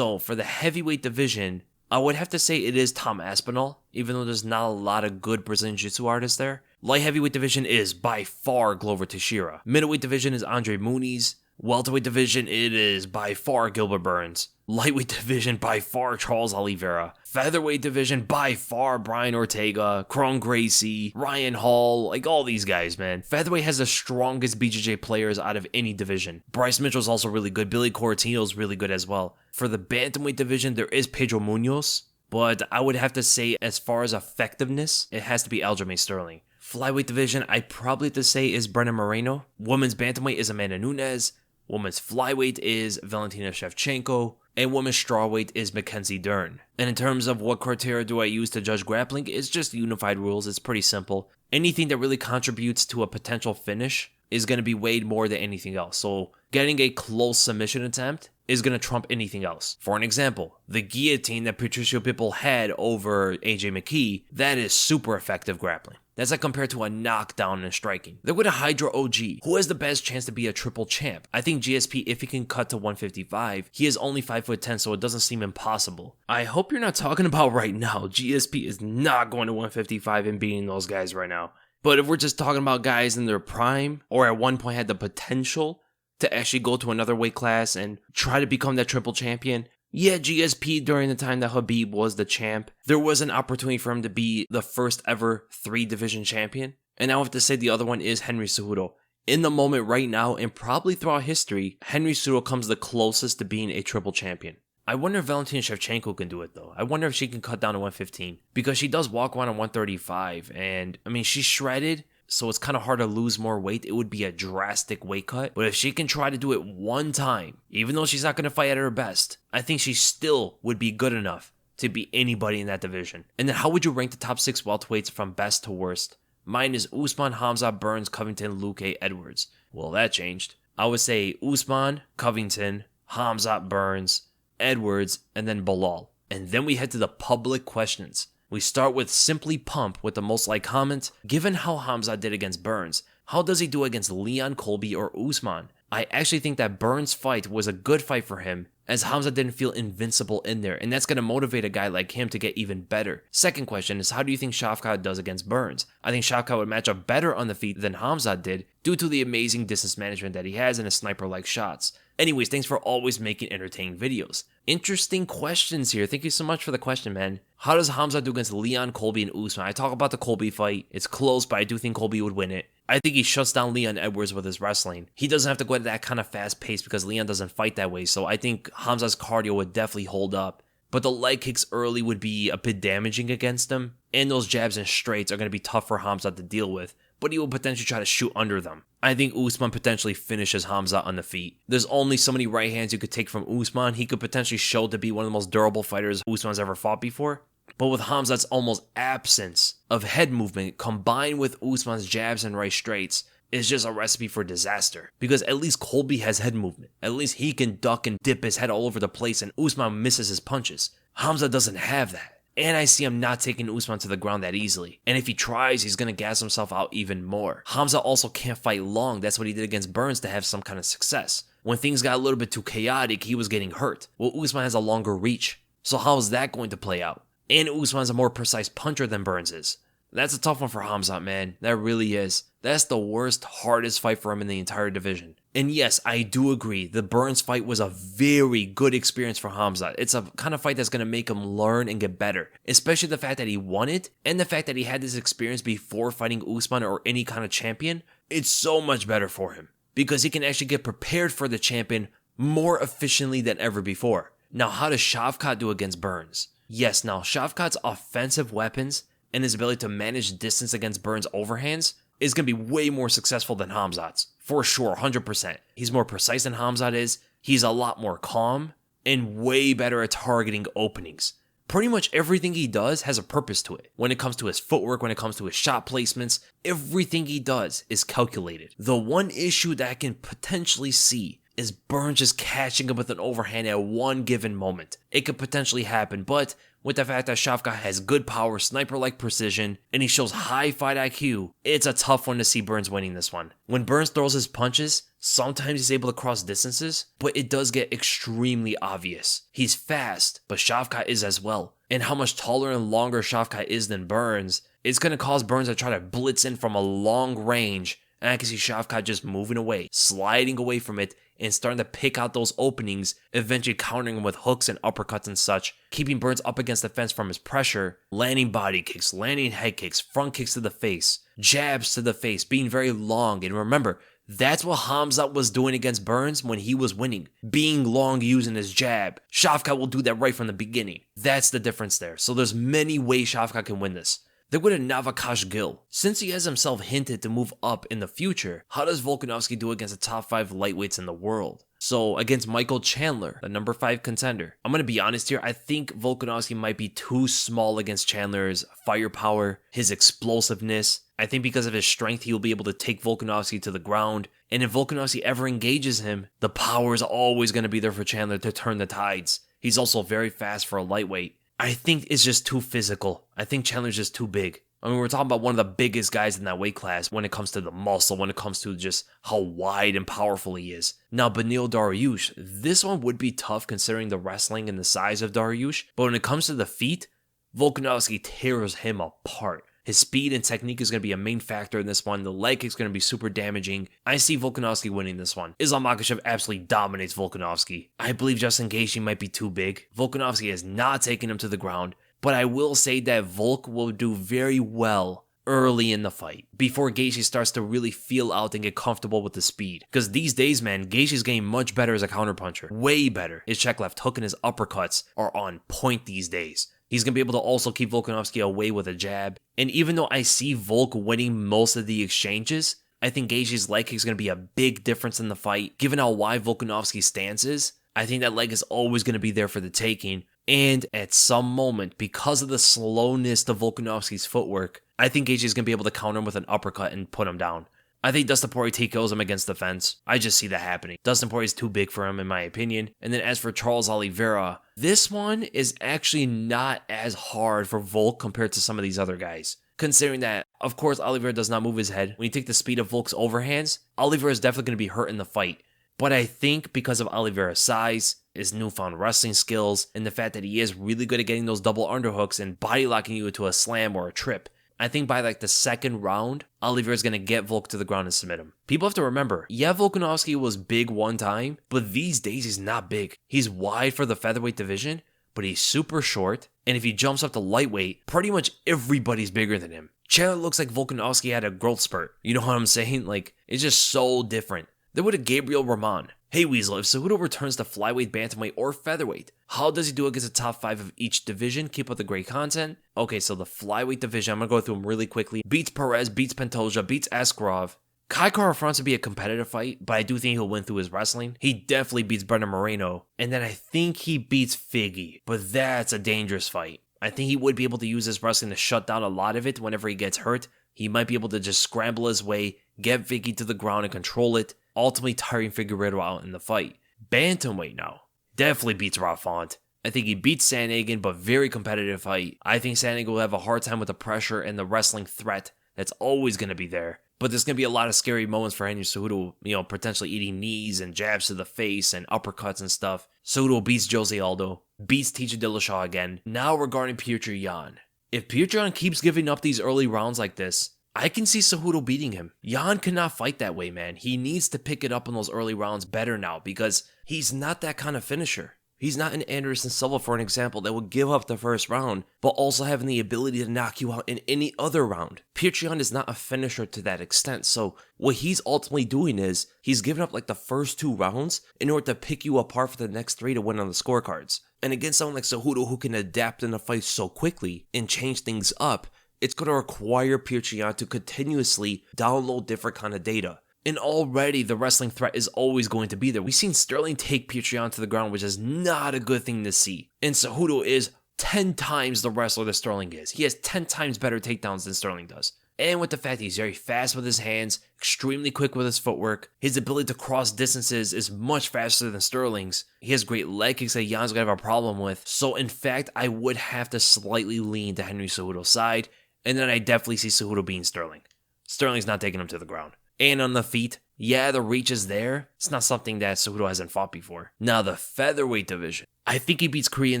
for the heavyweight division, I would have to say it is Tom Aspinall, even though there's not a lot of good Brazilian Jiu-Jitsu artists there. Light heavyweight division is by far Glover Teixeira. Middleweight division is Andre Muniz. Welterweight division, it is by far Gilbert Burns. Lightweight division, by far Charles Oliveira. Featherweight division, by far Brian Ortega, Kron Gracie, Ryan Hall, like all these guys, man. Featherweight has the strongest BJJ players out of any division. Bryce Mitchell's also really good. Billy Cortino's really good as well. For the bantamweight division, there is Pedro Munoz, but I would have to say as far as effectiveness, it has to be Aljamain Sterling. Flyweight division, I probably have to say is Brennan Moreno. Women's bantamweight is Amanda Nunes. Women's flyweight is Valentina Shevchenko, and women's strawweight is Mackenzie Dern. And in terms of what criteria do I use to judge grappling, it's just unified rules. It's pretty simple. Anything that really contributes to a potential finish is going to be weighed more than anything else. So getting a close submission attempt is going to trump anything else. For an example, the guillotine that Patricio Pitbull had over AJ McKee, that is super effective grappling. That's like compared to a knockdown in striking. They're with a Hydra OG, who has the best chance to be a triple champ. I think GSP, if he can cut to 155, he is only 5'10", so it doesn't seem impossible. I hope you're not talking about right now. GSP is not going to 155 and beating those guys right now. But if we're just talking about guys in their prime, or at one point had the potential to actually go to another weight class and try to become that triple champion, yeah, GSP during the time that Khabib was the champ, there was an opportunity for him to be the first ever 3-division champion. And I have to say the other one is Henry Cejudo. In the moment right now, and probably throughout history, Henry Cejudo comes the closest to being a triple champion. I wonder if Valentina Shevchenko can do it though. I wonder if she can cut down to 115, because she does walk around at 135, and I mean, she's shredded, so it's kind of hard to lose more weight. It would be a drastic weight cut. But if she can try to do it one time, even though she's not going to fight at her best, I think she still would be good enough to beat anybody in that division. And then how would you rank the top 6 welterweights from best to worst? Mine is Usman, Khamzat, Burns, Covington, Luque, Edwards. Well, that changed. I would say Usman, Covington, Khamzat, Burns, Edwards, and then Belal. And then we head to the public questions. We start with Simply Pump with the most liked comment. Given how Khamzat did against Burns, how does he do against Leon, Colby, or Usman? I actually think that Burns' fight was a good fight for him, as Khamzat didn't feel invincible in there, and that's going to motivate a guy like him to get even better. Second question is, how do you think Shavkat does against Burns? I think Shavkat would match up better on the feet than Khamzat did, due to the amazing distance management that he has and his sniper-like shots. Anyways, thanks for always making entertaining videos. Interesting questions here. Thank you so much for the question, man. How does Khamzat do against Leon, Colby, and Usman? I talk about the Colby fight. It's close, but I do think Colby would win it. I think he shuts down Leon Edwards with his wrestling. He doesn't have to go at that kind of fast pace because Leon doesn't fight that way, so I think Khamzat's cardio would definitely hold up. But the leg kicks early would be a bit damaging against him, and those jabs and straights are going to be tough for Khamzat to deal with, but he will potentially try to shoot under them. I think Usman potentially finishes Khamzat on the feet. There's only so many right hands you could take from Usman. He could potentially show to be one of the most durable fighters Usman's ever fought before. But with Khamzat's almost absence of head movement combined with Usman's jabs and right straights, is just a recipe for disaster. Because at least Colby has head movement. At least he can duck and dip his head all over the place and Usman misses his punches. Khamzat doesn't have that. And I see him not taking Usman to the ground that easily. And if he tries, he's going to gas himself out even more. Khamzat also can't fight long. That's what he did against Burns to have some kind of success. When things got a little bit too chaotic, he was getting hurt. Well, Usman has a longer reach. So how is that going to play out? And Usman's a more precise puncher than Burns is. That's a tough one for Khamzat, man. That really is. That's the worst, hardest fight for him in the entire division. And yes, I do agree. The Burns fight was a very good experience for Khamzat. It's a kind of fight that's going to make him learn and get better. Especially the fact that he won it, and the fact that he had this experience before fighting Usman or any kind of champion. It's so much better for him, because he can actually get prepared for the champion more efficiently than ever before. Now, how does Shavkat do against Burns? Yes, now Shavkat's offensive weapons and his ability to manage distance against Burns' overhands is going to be way more successful than Khamzat's. For sure, 100%. He's more precise than Khamzat is. He's a lot more calm and way better at targeting openings. Pretty much everything he does has a purpose to it. When it comes to his footwork, when it comes to his shot placements, everything he does is calculated. The one issue that I can potentially see is Burns just catching him with an overhand at one given moment. It could potentially happen, but with the fact that Shavkat has good power, sniper-like precision, and he shows high fight IQ, it's a tough one to see Burns winning this one. When Burns throws his punches, sometimes he's able to cross distances, but it does get extremely obvious. He's fast, but Shavkat is as well. And how much taller and longer Shavkat is than Burns, it's going to cause Burns to try to blitz in from a long range, and I can see Shavkat just moving away, sliding away from it, and starting to pick out those openings, eventually countering him with hooks and uppercuts and such, keeping Burns up against the fence from his pressure, landing body kicks, landing head kicks, front kicks to the face, jabs to the face, being very long. And remember, that's what Khamzat was doing against Burns when he was winning, being long using his jab. Shavkat will do that right from the beginning. That's the difference there. So there's many ways Shavkat can win this. They're going to Navakash Gill. Since he has himself hinted to move up in the future, how does Volkanovski do against the top 5 lightweights in the world? So against Michael Chandler, the number 5 contender. I'm going to be honest here, I think Volkanovski might be too small against Chandler's firepower, his explosiveness. I think because of his strength, he will be able to take Volkanovski to the ground. And if Volkanovski ever engages him, the power is always going to be there for Chandler to turn the tides. He's also very fast for a lightweight. I think it's just too physical. I think Chandler's just too big. I mean, we're talking about one of the biggest guys in that weight class when it comes to the muscle, when it comes to just how wide and powerful he is. Now, Beneil Dariush, this one would be tough considering the wrestling and the size of Dariush, but when it comes to the feet, Volkanovski tears him apart. His speed and technique is going to be a main factor in this one. The leg kick is going to be super damaging. I see Volkanovski winning this one. Islam Makhachev absolutely dominates Volkanovski. I believe Justin Gaethje might be too big. Volkanovski has not taken him to the ground, but I will say that Volk will do very well early in the fight before Gaethje starts to really feel out and get comfortable with the speed. Because these days, man, Gaethje's getting much better as a counterpuncher. Way better. His check left hook and his uppercuts are on point these days. He's going to be able to also keep Volkanovski away with a jab. And even though I see Volk winning most of the exchanges, I think Gaethje's leg kick is going to be a big difference in the fight. Given how wide Volkanovski's stance is, I think that leg is always going to be there for the taking. And at some moment, because of the slowness to Volkanovski's footwork, I think Gaethje is going to be able to counter him with an uppercut and put him down. I think Dustin Poirier TKOs him against the fence. I just see that happening. Dustin Poirier is too big for him, in my opinion. And then as for Charles Oliveira, this one is actually not as hard for Volk compared to some of these other guys. Considering that, of course, Oliveira does not move his head. When you take the speed of Volk's overhands, Oliveira is definitely going to be hurt in the fight. But I think because of Oliveira's size, his newfound wrestling skills, and the fact that he is really good at getting those double underhooks and body locking you into a slam or a trip, I think by like the second round, Oliveira is going to get Volk to the ground and submit him. People have to remember, yeah, Volkanovski was big one time, but these days he's not big. He's wide for the featherweight division, but he's super short, and if he jumps up to lightweight, pretty much everybody's bigger than him. Chandler looks like Volkanovski had a growth spurt. You know what I'm saying? Like, it's just so different. Then with a Gabriel Ramon. Hey Weasel, if Cejudo returns to flyweight, bantamweight, or featherweight, how does he do against the top 5 of each division? Keep up the great content. Okay, so the flyweight division, I'm going to go through them really quickly. Beats Perez, beats Pantoja, beats Askarov. Kai Kara-France would be a competitive fight, but I do think he'll win through his wrestling. He definitely beats Brendan Moreno, and then I think he beats Figgy, but that's a dangerous fight. I think he would be able to use his wrestling to shut down a lot of it whenever he gets hurt. He might be able to just scramble his way, get Figgy to the ground and control it, ultimately tiring Figueiredo out in the fight. Bantamweight now. Definitely beats Raffont. I think he beats Sandhagen, but very competitive fight. I think Sandhagen will have a hard time with the pressure and the wrestling threat that's always going to be there. But there's going to be a lot of scary moments for Henry Cejudo, potentially eating knees and jabs to the face and uppercuts and stuff. Cejudo beats Jose Aldo, beats Teacher Dillashaw again. Now regarding Petr Yan. If Petr Yan keeps giving up these early rounds like this, I can see Cejudo beating him. Yan cannot fight that way, man. He needs to pick it up in those early rounds better now because he's not that kind of finisher. He's not an Anderson Silva, for an example, that would give up the first round, but also having the ability to knock you out in any other round. Petr Yan is not a finisher to that extent, so what he's ultimately doing is he's giving up like the first 2 rounds in order to pick you apart for the next 3 to win on the scorecards. And against someone like Cejudo who can adapt in a fight so quickly and change things up, it's going to require Petr Yan to continuously download different kind of data. And already the wrestling threat is always going to be there. We've seen Sterling take Petr Yan to the ground, which is not a good thing to see. And Cejudo is 10 times the wrestler that Sterling is. He has 10 times better takedowns than Sterling does. And with the fact he's very fast with his hands, extremely quick with his footwork, his ability to cross distances is much faster than Sterling's. He has great leg kicks that Jan's going to have a problem with. So in fact, I would have to slightly lean to Henry Cejudo's side. And then I definitely see Cejudo beating Sterling. Sterling's not taking him to the ground. And on the feet, yeah, the reach is there. It's not something that Cejudo hasn't fought before. Now, the featherweight division. I think he beats Korean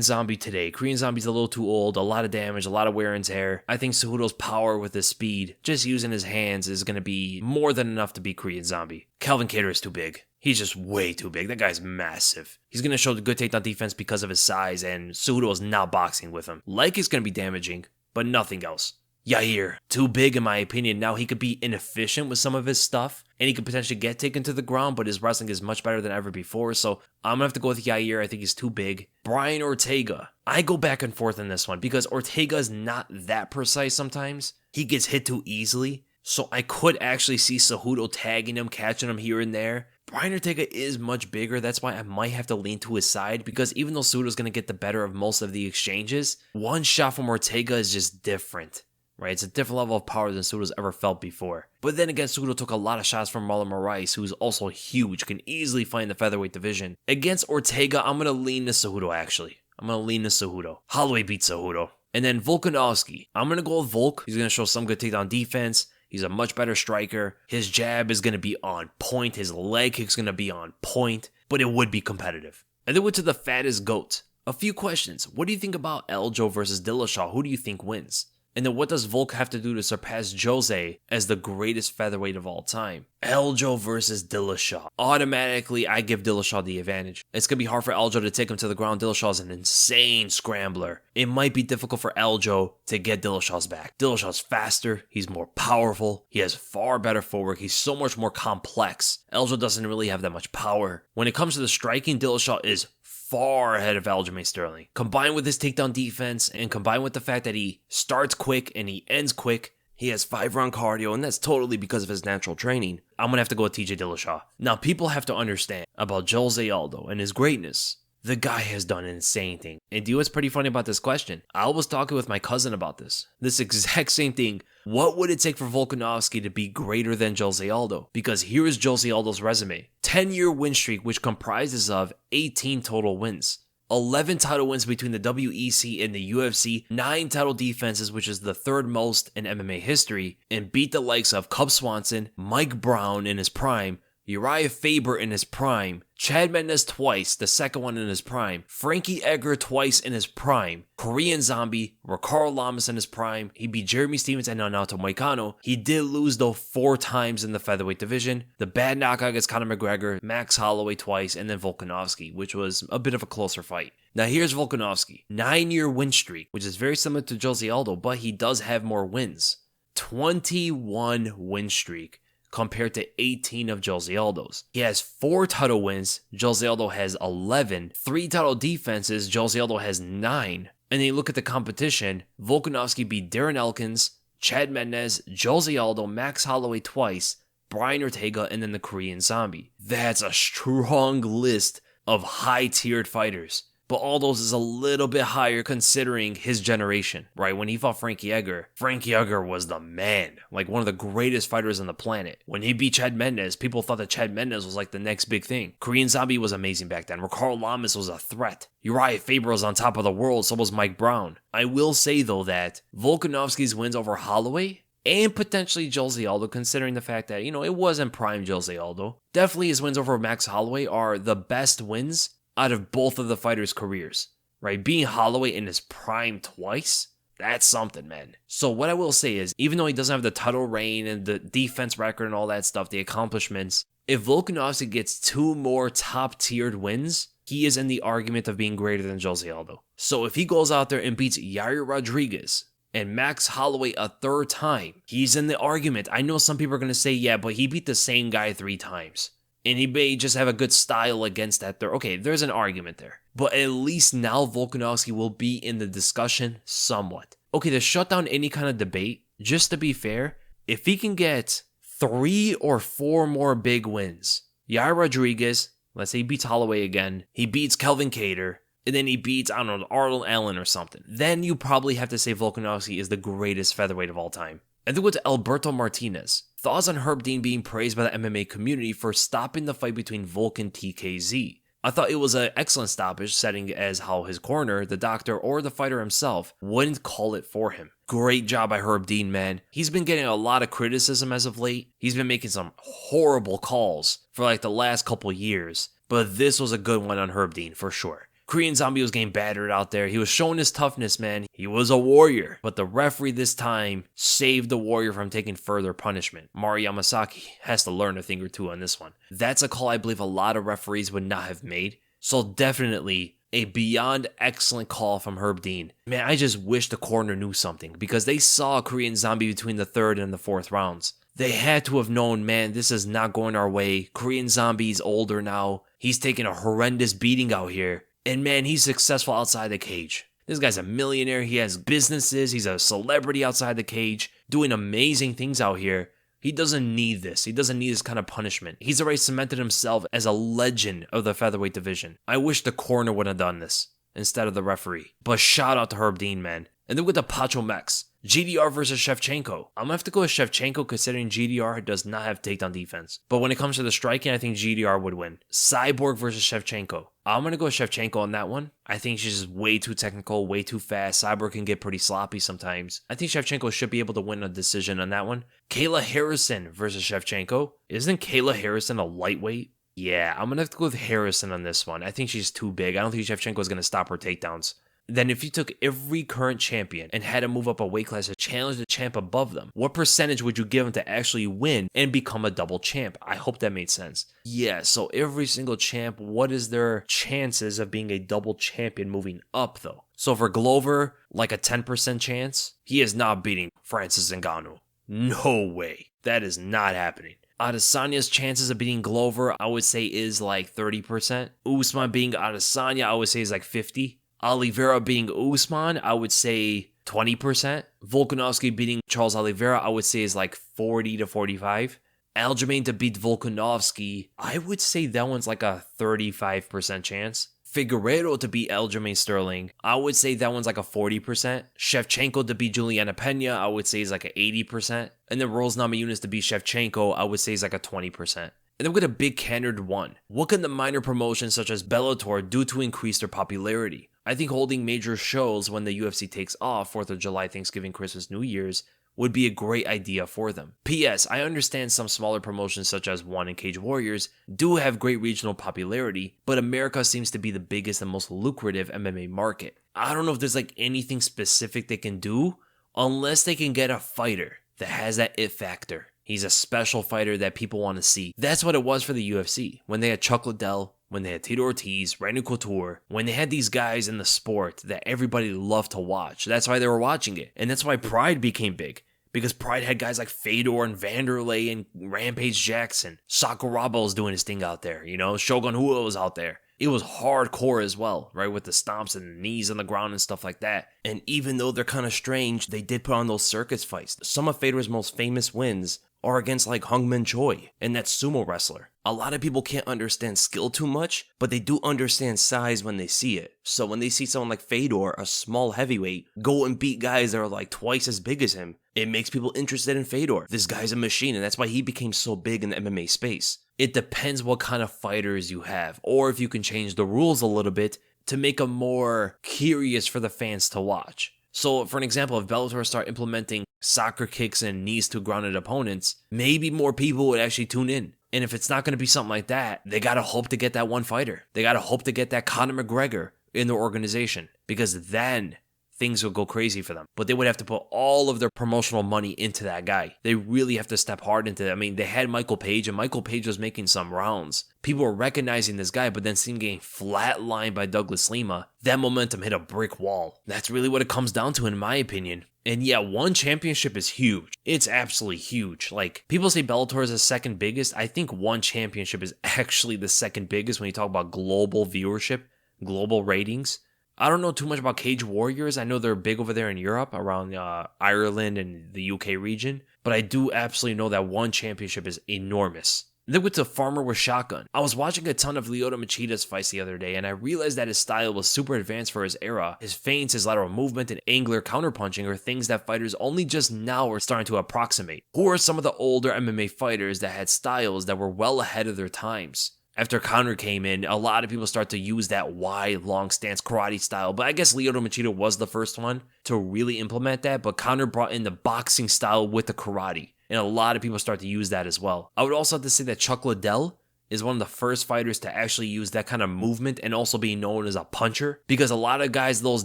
Zombie today. Korean Zombie's a little too old, a lot of damage, a lot of wear and tear. I think Cejudo's power with his speed, just using his hands, is going to be more than enough to beat Korean Zombie. Calvin Kattar is too big. He's just way too big. That guy's massive. He's going to show the good takedown defense because of his size, and Cejudo is not boxing with him. Leg is going to be damaging, but nothing else. Yair, too big in my opinion. Now he could be inefficient with some of his stuff, and he could potentially get taken to the ground, but his wrestling is much better than ever before. So I'm going to have to go with Yair. I think he's too big. Brian Ortega. I go back and forth in this one because Ortega is not that precise sometimes. He gets hit too easily. So I could actually see Cejudo tagging him, catching him here and there. Brian Ortega is much bigger. That's why I might have to lean to his side, because even though Cejudo's going to get the better of most of the exchanges, one shot from Ortega is just different, right? It's a different level of power than Cejudo's ever felt before. But then again, Cejudo took a lot of shots from Marlon Moraes, who's also huge, can easily fight in the featherweight division. Against Ortega, I'm going to lean to Cejudo, actually. I'm going to lean to Cejudo. Holloway beats Cejudo. And then Volkanovski. I'm going to go with Volk. He's going to show some good takedown defense. He's a much better striker. His jab is going to be on point. His leg kick's going to be on point. But it would be competitive. And then went to the fattest goat. A few questions. What do you think about Aldo versus Dillashaw? Who do you think wins? And then what does Volk have to do to surpass Jose as the greatest featherweight of all time? Aldo versus Dillashaw. Automatically, I give Dillashaw the advantage. It's going to be hard for Aldo to take him to the ground. Dillashaw is an insane scrambler. It might be difficult for Aldo to get Dillashaw's back. Dillashaw's faster. He's more powerful. He has far better footwork. He's so much more complex. Aldo doesn't really have that much power. When it comes to the striking, Dillashaw is far ahead of Aljamain Sterling. Combined with his takedown defense and combined with the fact that he starts quick and he ends quick, he has 5-round cardio, and that's totally because of his natural training. I'm going to have to go with TJ Dillashaw. Now, people have to understand about Jose Aldo and his greatness. The guy has done an insane thing. And do you know what's pretty funny about this question? I was talking with my cousin about this exact same thing. What would it take for Volkanovski to be greater than Jose Aldo? Because here is Jose Aldo's resume. 10-year win streak, which comprises of 18 total wins. 11 title wins between the WEC and the UFC, 9 title defenses, which is the third most in MMA history, and beat the likes of Cub Swanson, Mike Brown in his prime, Uriah Faber in his prime, Chad Mendes twice, the second one in his prime, Frankie Edgar twice in his prime, Korean Zombie, Ricardo Lamas in his prime, he beat Jeremy Stevens and Renato Moicano. He did lose though 4 times in the featherweight division, the bad knockout against Conor McGregor, Max Holloway twice, and then Volkanovski, which was a bit of a closer fight. Now here's Volkanovski, 9-year win streak, which is very similar to Jose Aldo, but he does have more wins. 21 win streak. Compared to 18 of Jose Aldo's. He has 4 title wins, Jose Aldo has 11, 3 title defenses, Jose Aldo has 9. And then you look at the competition, Volkanovski beat Darren Elkins, Chad Mendes, Jose Aldo, Max Holloway twice, Brian Ortega, and then the Korean Zombie. That's a strong list of high-tiered fighters. But Aldo's is a little bit higher considering his generation, right? When he fought Frankie Edgar was the man, like one of the greatest fighters on the planet. When he beat Chad Mendes, people thought that Chad Mendes was like the next big thing. Korean Zombie was amazing back then. Ricardo Lamas was a threat. Uriah Faber was on top of the world, so was Mike Brown. I will say though that Volkanovski's wins over Holloway and potentially Jose Aldo, considering the fact that, it wasn't prime Jose Aldo, definitely his wins over Max Holloway are the best wins out of both of the fighters' careers, right? Being Holloway in his prime twice, that's something, man. So what I will say is, even though he doesn't have the title reign and the defense record and all that stuff, the accomplishments, if Volkanovski gets 2 more top-tiered wins, he is in the argument of being greater than Jose Aldo. So if he goes out there and beats Yair Rodriguez and Max Holloway a 3rd time, he's in the argument. I know some people are going to say, yeah, but he beat the same guy 3 times. And he may just have a good style against that. Okay, there's an argument there. But at least now Volkanovski will be in the discussion somewhat. Okay, to shut down any kind of debate, just to be fair, if he can get 3 or 4 more big wins, Yair Rodriguez, let's say he beats Holloway again, he beats Kelvin Kattar, and then he beats, Arnold Allen or something, then you probably have to say Volkanovski is the greatest featherweight of all time. And then go to Alberto Martinez. Thoughts on Herb Dean being praised by the MMA community for stopping the fight between Volk and TKZ. I thought it was an excellent stoppage, setting as how his corner, the doctor, or the fighter himself wouldn't call it for him. Great job by Herb Dean, man. He's been getting a lot of criticism as of late. He's been making some horrible calls for like the last couple years. But this was a good one on Herb Dean, for sure. Korean Zombie was getting battered out there. He was showing his toughness, man. He was a warrior. But the referee this time saved the warrior from taking further punishment. Mari Yamasaki has to learn a thing or two on this one. That's a call I believe a lot of referees would not have made. So definitely a beyond excellent call from Herb Dean. Man, I just wish the corner knew something because they saw Korean Zombie between the 3rd and the 4th rounds. They had to have known, man, this is not going our way. Korean Zombie's older now. He's taking a horrendous beating out here. And man, he's successful outside the cage. This guy's a millionaire. He has businesses. He's a celebrity outside the cage, doing amazing things out here. He doesn't need this. He doesn't need this kind of punishment. He's already cemented himself as a legend of the featherweight division. I wish the corner would have done this instead of the referee. But shout out to Herb Dean, man. And then with the Pacho Mex, GDR versus Shevchenko. I'm going to have to go with Shevchenko considering GDR does not have takedown defense. But when it comes to the striking, I think GDR would win. Cyborg versus Shevchenko. I'm going to go with Shevchenko on that one. I think she's just way too technical, way too fast. Cyborg can get pretty sloppy sometimes. I think Shevchenko should be able to win a decision on that one. Kayla Harrison versus Shevchenko. Isn't Kayla Harrison a lightweight? Yeah, I'm going to have to go with Harrison on this one. I think she's too big. I don't think Shevchenko is going to stop her takedowns. Then if you took every current champion and had to move up a weight class to challenge the champ above them, what percentage would you give them to actually win and become a double champ? I hope that made sense. Yeah, so every single champ, what is their chances of being a double champion moving up though? So for Glover, like a 10% chance, he is not beating Francis Ngannou. No way. That is not happening. Adesanya's chances of beating Glover, I would say is like 30%. Usman being Adesanya, I would say is like 50%. Oliveira being Usman, I would say 20%. Volkanovski beating Charles Oliveira, I would say is like 40 to 45. Aljamain to beat Volkanovski, I would say that one's like a 35% chance. Figueiredo to beat Aljamain Sterling, I would say that one's like a 40%. Shevchenko to beat Juliana Pena, I would say is like a 80%. And then Rose Namajunas to beat Shevchenko, I would say is like a 20%. And then we get a big candid one. What can the minor promotions such as Bellator do to increase their popularity? I think holding major shows when the UFC takes off, 4th of July, Thanksgiving, Christmas, New Year's, would be a great idea for them. P.S. I understand some smaller promotions such as One and Cage Warriors do have great regional popularity, but America seems to be the biggest and most lucrative MMA market. I don't know if there's like anything specific they can do unless they can get a fighter that has that it factor. He's a special fighter that people want to see. That's what it was for the UFC. When they had Chuck Liddell, when they had Tito Ortiz, Randy Couture, when they had these guys in the sport that everybody loved to watch. That's why they were watching it. And that's why Pride became big. Because Pride had guys like Fedor and Vanderlei and Rampage Jackson. Sakuraba was doing his thing out there, you know? Shogun Rua was out there. It was hardcore as well, right? With the stomps and the knees on the ground and stuff like that. And even though they're kind of strange, they did put on those circus fights. Some of Fedor's most famous wins are against like Hungmin Choi and that sumo wrestler. A lot of people can't understand skill too much, but they do understand size when they see it. So when they see someone like Fedor, a small heavyweight, go and beat guys that are like twice as big as him, it makes people interested in Fedor. This guy's a machine, and that's why he became so big in the MMA space. It depends what kind of fighters you have, or if you can change the rules a little bit to make them more curious for the fans to watch. So for an example, if Bellator start implementing soccer kicks and knees to grounded opponents, maybe more people would actually tune in. And if it's not going to be something like that, they got to hope to get that one fighter. They got to hope to get that Conor McGregor in their organization, because then things will go crazy for them. But they would have to put all of their promotional money into that guy. They really have to step hard into it. I mean, they had Michael Page, and Michael Page was making some rounds. People were recognizing this guy, but then seeing getting flatlined by Douglas Lima, that momentum hit a brick wall. That's really what it comes down to, in my opinion. And yeah, one championship is huge. It's absolutely huge. Like, people say Bellator is the second biggest. I think one championship is actually the second biggest when you talk about global viewership, global ratings. I don't know too much about Cage Warriors. I know they're big over there in Europe, around Ireland and the UK region. But I do absolutely know that one championship is enormous. Then with the Farmer with Shotgun. I was watching a ton of Lyoto Machida's fights the other day, and I realized that his style was super advanced for his era. His feints, his lateral movement, and angular counterpunching are things that fighters only just now are starting to approximate. Who are some of the older MMA fighters that had styles that were well ahead of their times? After Conor came in, a lot of people start to use that wide, long stance karate style, but I guess Lyoto Machida was the first one to really implement that, but Conor brought in the boxing style with the karate, and a lot of people start to use that as well. I would also have to say that Chuck Liddell is one of the first fighters to actually use that kind of movement and also being known as a puncher, because a lot of guys those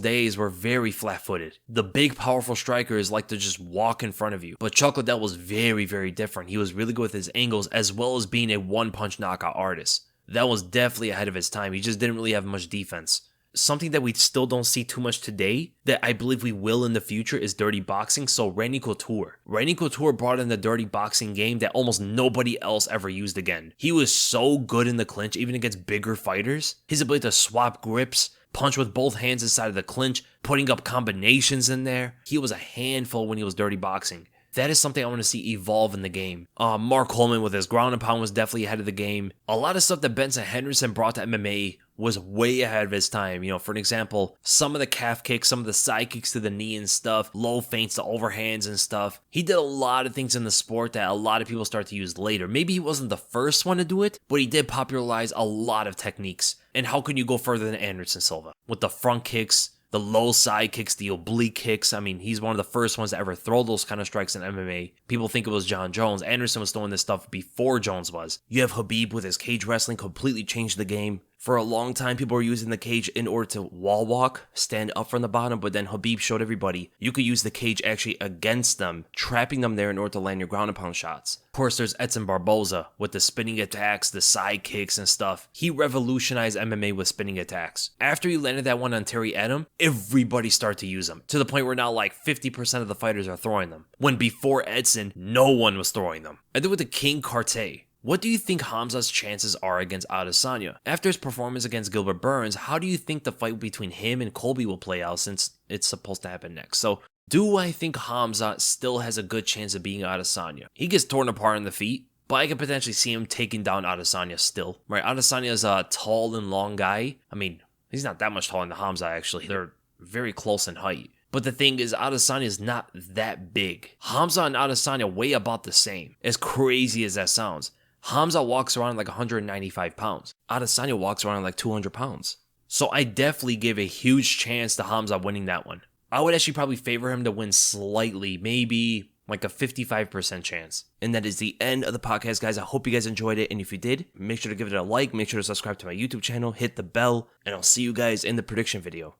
days were very flat-footed. The big, powerful strikers like to just walk in front of you, but Chuck Liddell was very, very different. He was really good with his angles as well as being a one-punch knockout artist. That was definitely ahead of his time. He just didn't really have much defense. something that we still don't see too much today that I believe we will in the future is dirty boxing. So Randy Couture. Randy Couture brought in the dirty boxing game that almost nobody else ever used again. He was so good in the clinch, even against bigger fighters. His ability to swap grips, punch with both hands inside of the clinch, putting up combinations in there. He was a handful when he was dirty boxing. That is something I want to see evolve in the game. Mark Coleman with his ground and pound was definitely ahead of the game. A lot of stuff that Benson Henderson brought to MMA was way ahead of his time. You know, for an example, some of the calf kicks, some of the side kicks to the knee and stuff, low feints to overhands and stuff. He did a lot of things in the sport that a lot of people start to use later. Maybe he wasn't the first one to do it, but he did popularize a lot of techniques. And how can you go further than Anderson Silva? With the front kicks, the low side kicks, the oblique kicks. I mean, he's one of the first ones to ever throw those kind of strikes in MMA. People think it was John Jones. Anderson was throwing this stuff before Jones was. You have Khabib with his cage wrestling, completely changed the game. For a long time, people were using the cage in order to wall walk, stand up from the bottom, but then Khabib showed everybody you could use the cage actually against them, trapping them there in order to land your ground and pound shots. Of course, there's Edson Barboza with the spinning attacks, the side kicks and stuff. He revolutionized MMA with spinning attacks. After he landed that one on Terry Edom, everybody started to use them, to the point where now like 50% of the fighters are throwing them, when before Edson, no one was throwing them. And then with the King Carte, what do you think Khamzat's chances are against Adesanya? After his performance against Gilbert Burns, how do you think the fight between him and Colby will play out, since it's supposed to happen next? So, do I think Khamzat still has a good chance of beating Adesanya? He gets torn apart in the feet, but I could potentially see him taking down Adesanya still. Right, Adesanya is a tall and long guy. I mean, he's not that much taller than Khamzat actually. They're very close in height. But the thing is, Adesanya is not that big. Khamzat and Adesanya weigh about the same, as crazy as that sounds. Khamzat walks around like 195 pounds. Adesanya walks around like 200 pounds. So I definitely give a huge chance to Khamzat winning that one. I would actually probably favor him to win slightly, maybe like a 55% chance. And that is the end of the podcast, guys. I hope you guys enjoyed it. And if you did, make sure to give it a like, make sure to subscribe to my YouTube channel, hit the bell, and I'll see you guys in the prediction video.